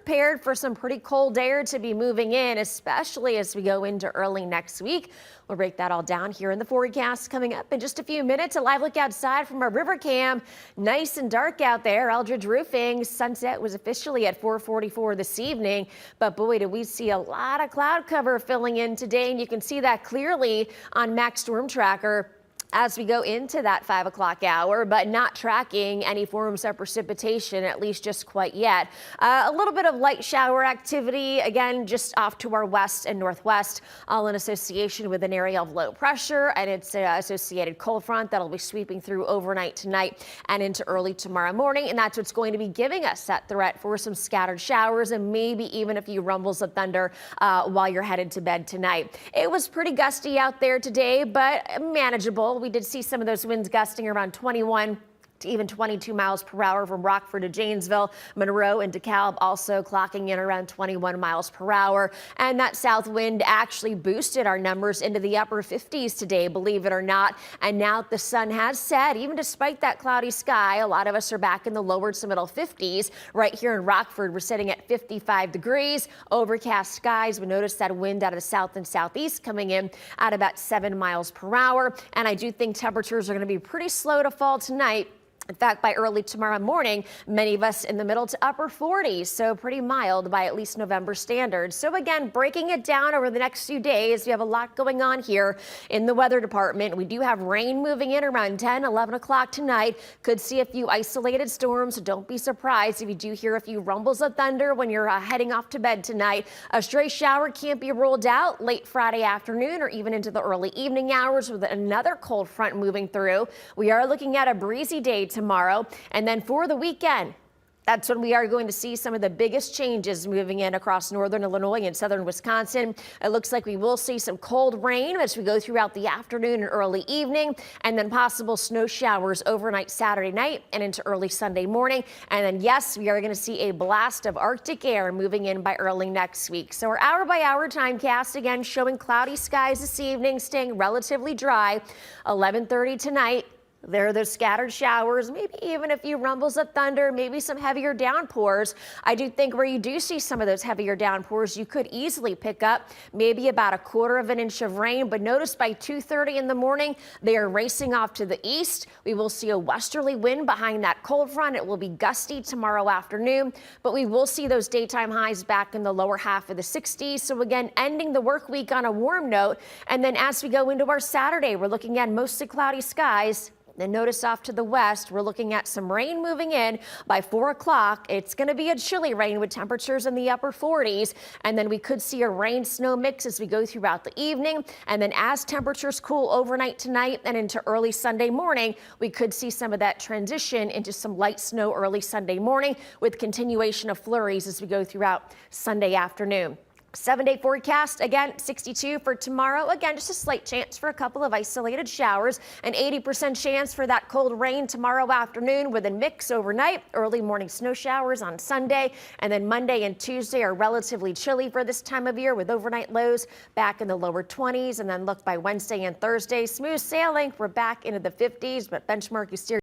prepared for some pretty cold air to be moving in, especially as we go into early next week. We'll break that all down here in the forecast coming up in just a few minutes. A live look outside from our river cam. Nice and dark out there. Eldridge Roofing sunset was officially at 4:44 this evening, but boy, did we see a lot of cloud cover filling in today, and you can see that clearly on Max Storm Tracker as we go into that 5 o'clock hour, but not tracking any forms of precipitation, at least just quite yet. A little bit of light shower activity, again, just off to our west and northwest, all in association with an area of low pressure and its associated cold front that'll be sweeping through overnight tonight and into early tomorrow morning. And that's what's going to be giving us that threat for some scattered showers and maybe even a few rumbles of thunder while you're headed to bed tonight. It was pretty gusty out there today, but manageable. We did see some of those winds gusting around 21 to even 22 miles per hour from Rockford to Janesville. Monroe and DeKalb also clocking in around 21 miles per hour. And that south wind actually boosted our numbers into the upper 50s today, believe it or not. And now the sun has set, even despite that cloudy sky, a lot of us are back in the lower to middle 50s. Right here in Rockford, we're sitting at 55 degrees. Overcast skies. We notice that wind out of the south and southeast coming in at about 7 miles per hour. And I do think temperatures are going to be pretty slow to fall tonight. In fact, by early tomorrow morning, many of us in the middle to upper 40s, so pretty mild by at least November standards. So again, breaking it down over the next few days, we have a lot going on here in the weather department. We do have rain moving in around 10, 11 o'clock tonight. Could see a few isolated storms, so don't be surprised if you do hear a few rumbles of thunder when you're heading off to bed tonight. A stray shower can't be ruled out late Friday afternoon or even into the early evening hours with another cold front moving through. We are looking at a breezy day tomorrow, and then for the weekend, that's when we are going to see some of the biggest changes moving in across northern Illinois and southern Wisconsin. It looks like we will see some cold rain as we go throughout the afternoon and early evening, and then possible snow showers overnight Saturday night and into early Sunday morning. And then, yes, we are going to see a blast of Arctic air moving in by early next week. So our hour-by-hour timecast again showing cloudy skies this evening, staying relatively dry. 11:30 tonight. There are those scattered showers, maybe even a few rumbles of thunder, maybe some heavier downpours. I do think where you do see some of those heavier downpours, you could easily pick up maybe about 1/4 of an inch of rain. But notice by 2:30 in the morning, they are racing off to the east. We will see a westerly wind behind that cold front. It will be gusty tomorrow afternoon, but we will see those daytime highs back in the lower half of the 60s. So again, ending the work week on a warm note. And then as we go into our Saturday, we're looking at mostly cloudy skies. Then notice off to the west, we're looking at some rain moving in by 4 o'clock. It's going to be a chilly rain with temperatures in the upper 40s. And then we could see a rain snow mix as we go throughout the evening. And then as temperatures cool overnight tonight and into early Sunday morning, we could see some of that transition into some light snow early Sunday morning with continuation of flurries as we go throughout Sunday afternoon. 7-day forecast, again, 62 for tomorrow. Again, just a slight chance for a couple of isolated showers. An 80% chance for that cold rain tomorrow afternoon with a mix overnight. Early morning snow showers on Sunday. And then Monday and Tuesday are relatively chilly for this time of year with overnight lows back in the lower 20s. And then look by Wednesday and Thursday, smooth sailing. We're back into the 50s, but benchmark exterior